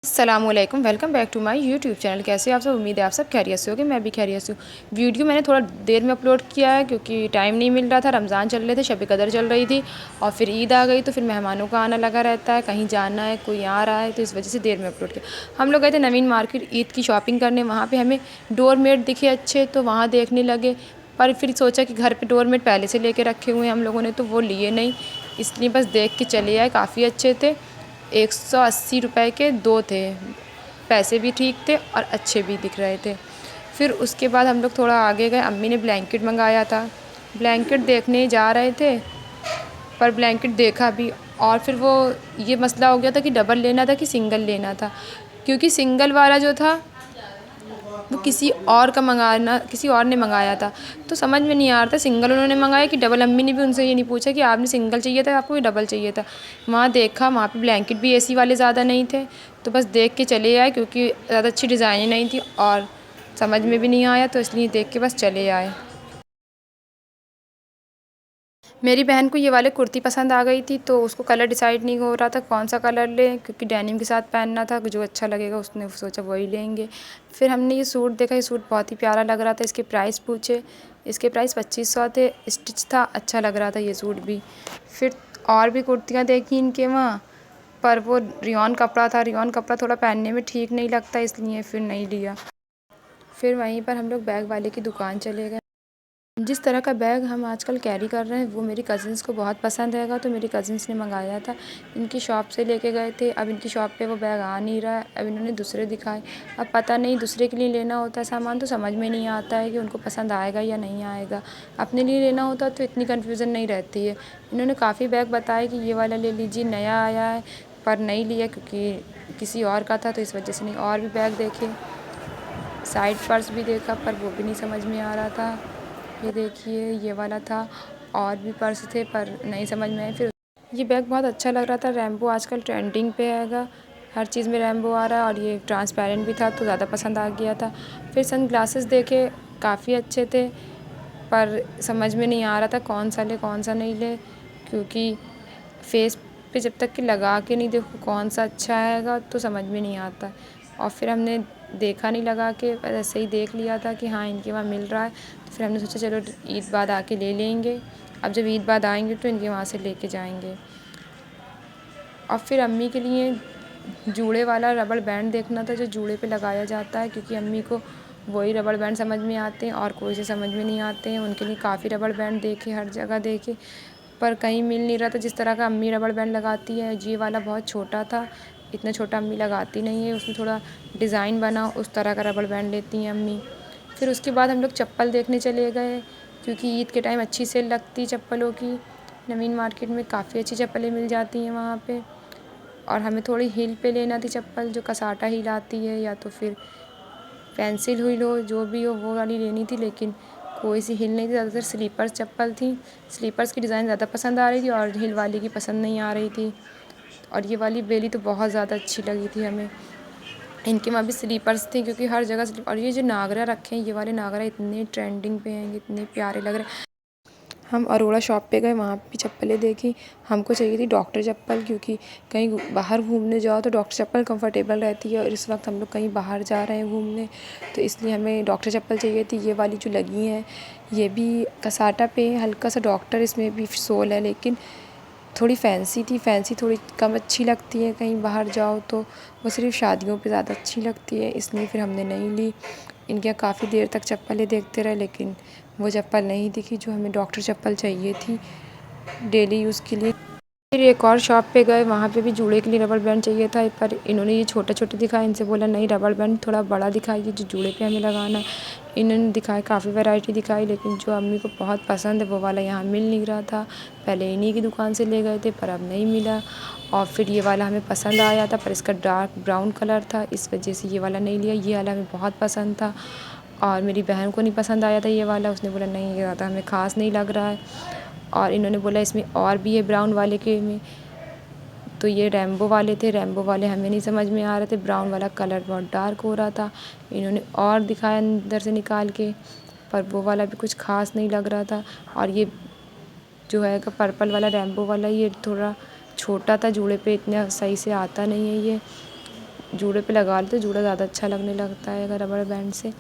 अस्सलामुअलैकुम, welcome back to my YouTube channel. कैसे आप सब? उम्मीद है आप सब खैरियत से होगे। मैं भी खैरियत से हूँ। वीडियो मैंने थोड़ा देर में अपलोड किया है क्योंकि टाइम नहीं मिल रहा था। रमज़ान चल रहे थे, शब कदर चल रही थी और फिर ईद आ गई, तो फिर मेहमानों का आना लगा रहता है, कहीं जाना है, कोई आ रहा है, तो इस वजह से देर में अपलोड किया। हम लोग गए थे नवीन मार्केट ईद की शॉपिंग करने। वहाँ पर हमें डोरमेट दिखे अच्छे, तो वहाँ देखने लगे, पर फिर सोचा कि घर पर डोरमेट पहले से लेके रखे हुए हैं हम लोगों ने, तो वो लिए नहीं, इसलिए बस देख के चले आए। काफ़ी अच्छे थे, 180 रुपये के 2 थे। पैसे भी ठीक थे और अच्छे भी दिख रहे थे। फिर उसके बाद हम लोग थोड़ा आगे गए, अम्मी ने ब्लैंकेट मंगाया था। ब्लैंकेट देखने जा रहे थे, पर ब्लैंकेट देखा भी, और फिर वो ये मसला हो गया था कि डबल लेना था कि सिंगल लेना था, क्योंकि सिंगल वाला जो था वो किसी और ने मंगाया था। तो समझ में नहीं आ रहा था सिंगल उन्होंने मंगाया कि डबल। अम्मी ने भी उनसे ये नहीं पूछा कि आपने सिंगल चाहिए था आपको या डबल चाहिए था। वहाँ देखा, वहाँ पे ब्लैंकेट भी एसी वाले ज़्यादा नहीं थे, तो बस देख के चले आए, क्योंकि ज़्यादा अच्छी डिज़ाइनें नहीं थी और समझ में भी नहीं आया, तो इसलिए देख के बस चले आए। मेरी बहन को ये वाली कुर्ती पसंद आ गई थी, तो उसको कलर डिसाइड नहीं हो रहा था कौन सा कलर लें, क्योंकि डेनिम के साथ पहनना था, जो अच्छा लगेगा उसने सोचा वही लेंगे। फिर हमने ये सूट देखा, ये सूट बहुत ही प्यारा लग रहा था। इसके प्राइस पूछे, इसके प्राइस 2500 थे। स्टिच था, अच्छा लग रहा था ये सूट भी। फिर और भी कुर्तियाँ देखी इनके वहाँ, पर वो रियॉन कपड़ा था। रियॉन कपड़ा थोड़ा पहनने में ठीक नहीं लगता, इसलिए फिर नहीं लिया। फिर वहीं पर हम लोग बैग वाले की दुकान चले गए। जिस तरह का बैग हम आजकल कैरी कर रहे हैं वो मेरी कज़िन्स को बहुत पसंद हैगा, तो मेरी कज़िन्स ने मंगाया था। इनकी शॉप से लेके गए थे, अब इनकी शॉप पे वो बैग आ नहीं रहा है। अब इन्होंने दूसरे दिखाए, अब पता नहीं दूसरे के लिए लेना होता है सामान तो समझ में नहीं आता है कि उनको पसंद आएगा या नहीं आएगा। अपने लिए लेना होता तो इतनी कन्फ्यूज़न नहीं रहती है। इन्होंने काफ़ी बैग बताए कि ये वाला ले लीजिए, नया आया है, पर नहीं लिया क्योंकि किसी और का था, तो इस वजह से नहीं। और भी बैग देखे, साइड पर्स भी देखा, पर वो भी नहीं समझ में आ रहा था। ये देखिए, ये वाला था। और भी पर्स थे पर नहीं समझ में आए। फिर ये बैग बहुत अच्छा लग रहा था। रैम्बो आजकल ट्रेंडिंग पे हैगा, हर चीज़ में रैम्बो आ रहा है, और ये ट्रांसपेरेंट भी था तो ज़्यादा पसंद आ गया था। फिर सन ग्लासेस देखे, काफ़ी अच्छे थे, पर समझ में नहीं आ रहा था कौन सा ले कौन सा नहीं ले, क्योंकि फेस पे जब तक कि लगा के नहीं देखो कौन सा अच्छा आएगा तो समझ में नहीं आता। और फिर हमने देखा नहीं लगा के, ऐसे ही देख लिया था कि हाँ इनके वहाँ मिल रहा है, तो फिर हमने सोचा चलो ईद बाद आके ले लेंगे। अब जब ईद बाद आएंगे तो इनके वहाँ से लेके जाएंगे। और फिर अम्मी के लिए जूड़े वाला रबड़ बैंड देखना था, जो जूड़े पे लगाया जाता है, क्योंकि अम्मी को वही रबड़ बैंड समझ में आते हैं और कोई से समझ में नहीं आते हैं। उनके लिए काफ़ी रबड़ बैंड देखे, हर जगह देखे, पर कहीं मिल नहीं रहा था जिस तरह का अम्मी रबड़ बैंड लगाती है। ये वाला बहुत छोटा था, इतना छोटा अम्मी लगाती नहीं है, उसमें थोड़ा डिज़ाइन बना उस तरह का रबड़ बैंड लेती हैं अम्मी। फिर उसके बाद हम लोग चप्पल देखने चले गए, क्योंकि ईद के टाइम अच्छी सेल लगती है चप्पलों की। नवीन मार्केट में काफ़ी अच्छी चप्पलें मिल जाती हैं वहाँ पे। और हमें थोड़ी हील पे लेना थी चप्पल, जो कसाटा हील आती है, या तो फिर पेंसिल हील हो, जो भी हो वो वाली लेनी थी, लेकिन कोई सी हील नहीं थी। ज़्यादातर स्लीपर्स चप्पल थी। स्लीपर्स की डिज़ाइन ज़्यादा पसंद आ रही थी और हील वाली की पसंद नहीं आ रही थी। और ये वाली बेली तो बहुत ज़्यादा अच्छी लगी थी हमें। इनके वहाँ भी स्लीपर्स थे, क्योंकि हर जगह और ये जो नागरा रखे हैं, ये वाले नागरा इतने ट्रेंडिंग पे हैं, इतने प्यारे लग रहे हैं। हम अरोड़ा शॉप पे गए, वहाँ भी चप्पलें देखी। हमको चाहिए थी डॉक्टर चप्पल, क्योंकि कहीं बाहर घूमने जाओ तो डॉक्टर चप्पल कंफर्टेबल रहती है, और इस वक्त हम लोग कहीं बाहर जा रहे हैं घूमने, तो इसलिए हमें डॉक्टर चप्पल चाहिए थी। ये वाली जो लगी हैं ये भी कसाटा पे हल्का सा डॉक्टर, इसमें भी सोल है, लेकिन थोड़ी फैंसी थी। फैंसी थोड़ी कम अच्छी लगती है कहीं बाहर जाओ तो, वो सिर्फ शादियों पे ज़्यादा अच्छी लगती है, इसलिए फिर हमने नहीं ली। इनके यहाँ काफ़ी देर तक चप्पलें देखते रहे, लेकिन वो चप्पल नहीं दिखी जो हमें डॉक्टर चप्पल चाहिए थी डेली यूज़ के लिए। फिर एक और शॉप पे गए, वहाँ पे भी जूड़े के लिए रबड़ बैंड चाहिए था, पर इन्होंने ये छोटे छोटे दिखाए। इनसे बोला नहीं, रबड़ बैंड थोड़ा बड़ा दिखाइए जो जूड़े पे हमें लगाना है। इन्होंने दिखाए, काफ़ी वैरायटी दिखाई, लेकिन जो अम्मी को बहुत पसंद है वो वाला यहाँ मिल नहीं रहा था। पहले इन्हीं की दुकान से ले गए थे, पर अब नहीं मिला। और फिर ये वाला हमें पसंद आया था, पर इसका डार्क ब्राउन कलर था, इस वजह से ये वाला नहीं लिया। ये वाला हमें बहुत पसंद था, और मेरी बहन को नहीं पसंद आया था ये वाला। उसने बोला नहीं, ये ज़्यादा हमें ख़ास नहीं लग रहा है। और इन्होंने बोला इसमें और भी है ब्राउन वाले के में, तो ये रैम्बो वाले थे। रैम्बो वाले हमें नहीं समझ में आ रहे थे, ब्राउन वाला कलर बहुत डार्क हो रहा था। इन्होंने और दिखाया अंदर से निकाल के, पर वो वाला भी कुछ ख़ास नहीं लग रहा था। और ये जो है पर्पल वाला रैम्बो वाला, ये थोड़ा छोटा था, जूड़े पे इतना सही से आता नहीं है ये। जूड़े पे लगा लो तो जूड़ा ज़्यादा अच्छा लगने लगता है अगर रबड़ बैंड से।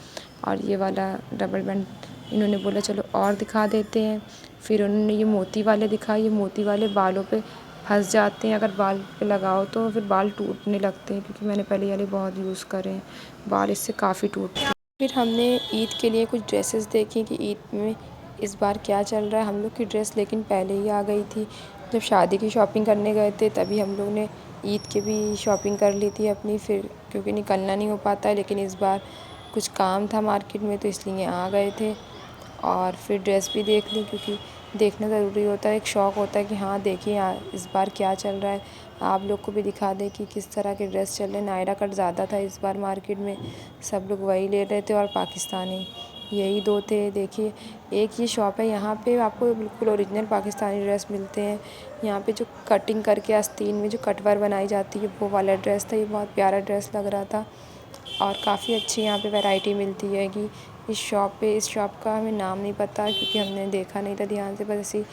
और ये वाला रबड़ बैंड इन्होंने बोला चलो और दिखा देते हैं। फिर उन्होंने ये मोती वाले दिखाए। ये मोती वाले बालों पे फंस जाते हैं, अगर बाल पे लगाओ तो फिर बाल टूटने लगते हैं, क्योंकि मैंने पहले वाले बहुत यूज़ करे हैं, बाल इससे काफ़ी टूटते हैं। फिर हमने ईद के लिए कुछ ड्रेसेस देखी कि ईद में इस बार क्या चल रहा है। हम लोग की ड्रेस लेकिन पहले ही आ गई थी। जब शादी की शॉपिंग करने गए थे तभी हम लोग ने ईद की भी शॉपिंग कर ली थी अपनी, फिर क्योंकि निकलना नहीं हो पाता है। लेकिन इस बार कुछ काम था मार्केट में तो इसलिए आ गए थे। और फिर ड्रेस भी देख ली, क्योंकि देखना ज़रूरी होता है, एक शौक़ होता है कि हाँ देखिए इस बार क्या चल रहा है। आप लोग को भी दिखा दें कि किस तरह के ड्रेस चल रहे हैं। नायरा कट ज़्यादा था इस बार मार्केट में, सब लोग वही ले रहे थे और पाकिस्तानी यही दो थे। देखिए एक ये शॉप है, यहाँ पे आपको बिल्कुल ओरिजिनल पाकिस्तानी ड्रेस मिलते हैं। यहाँ पे जो कटिंग करके आस्तीन में जो कटवर बनाई जाती है वो वाला ड्रेस था। ये बहुत प्यारा ड्रेस लग रहा था और काफ़ी अच्छी यहाँ पे वैरायटी मिलती है कि इस शॉप का हमें नाम नहीं पता, क्योंकि हमने देखा नहीं था ध्यान से, बस ऐसी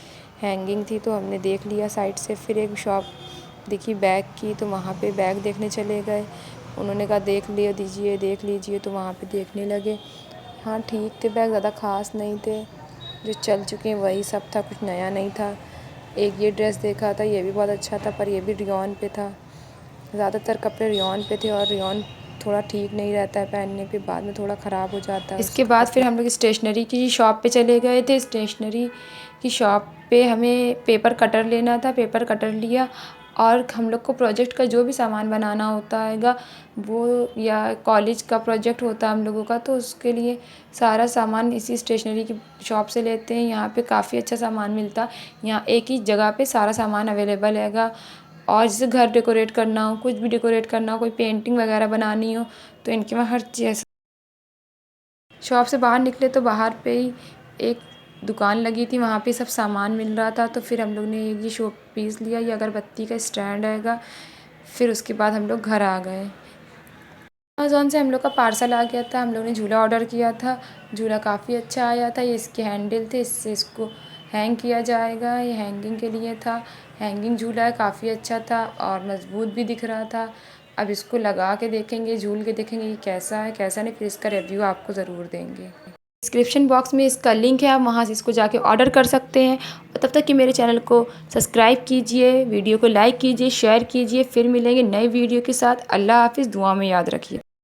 हैंगिंग थी तो हमने देख लिया साइड से। फिर एक शॉप दिखी बैग की, तो वहाँ पे बैग देखने चले गए। उन्होंने कहा देख लीजिए, तो वहाँ पे देखने लगे। हाँ ठीक थे बैग, ज़्यादा ख़ास नहीं थे, जो चल चुके हैं वही सब था, कुछ नया नहीं था। एक ये ड्रेस देखा था, ये भी बहुत अच्छा था, पर ये भी रेयॉन पे था। ज़्यादातर कपड़े रेयॉन पे थे और रेयॉन थोड़ा ठीक नहीं रहता है पहनने पे, बाद में थोड़ा ख़राब हो जाता है। इसके बाद फिर हम लोग स्टेशनरी की शॉप पे चले गए थे। स्टेशनरी की शॉप पे हमें पेपर कटर लेना था, पेपर कटर लिया। और हम लोग को प्रोजेक्ट का जो भी सामान बनाना होता हैगा वो, या कॉलेज का प्रोजेक्ट होता है हम लोगों का, तो उसके लिए सारा सामान इसी स्टेशनरी की शॉप से लेते हैं। यहाँ पे काफ़ी अच्छा सामान मिलता है। यहाँ एक ही जगह पे सारा सामान अवेलेबल हैगा। और जैसे घर डेकोरेट करना हो, कुछ भी डेकोरेट करना हो, कोई पेंटिंग वगैरह बनानी हो, तो इनके वहाँ हर चीज़। शॉप से बाहर निकले तो बाहर पे ही एक दुकान लगी थी, वहाँ पे सब सामान मिल रहा था। तो फिर हम लोग ने ये शो पीस लिया, ये अगरबत्ती का स्टैंड हैगा। फिर उसके बाद हम लोग घर आ गए। अमेज़ॉन से हम लोग का पार्सल आ गया था। हम लोग ने झूला ऑर्डर किया था, झूला काफ़ी अच्छा आया था। ये इसके हैंडल थे, इससे इसको हैंग किया जाएगा, ये हैंगिंग के लिए था। हैंगिंग झूला है, काफ़ी अच्छा था और मज़बूत भी दिख रहा था। अब इसको लगा के देखेंगे, झूल के देखेंगे कि कैसा है कैसा नहीं, फिर इसका रिव्यू आपको ज़रूर देंगे। डिस्क्रिप्शन बॉक्स में इसका लिंक है, आप वहाँ से इसको जाके ऑर्डर कर सकते हैं। और तब तक कि मेरे चैनल को सब्सक्राइब कीजिए, वीडियो को लाइक कीजिए, शेयर कीजिए। फिर मिलेंगे नए वीडियो के साथ। अल्लाह हाफ़िज़, दुआ में याद रखिए।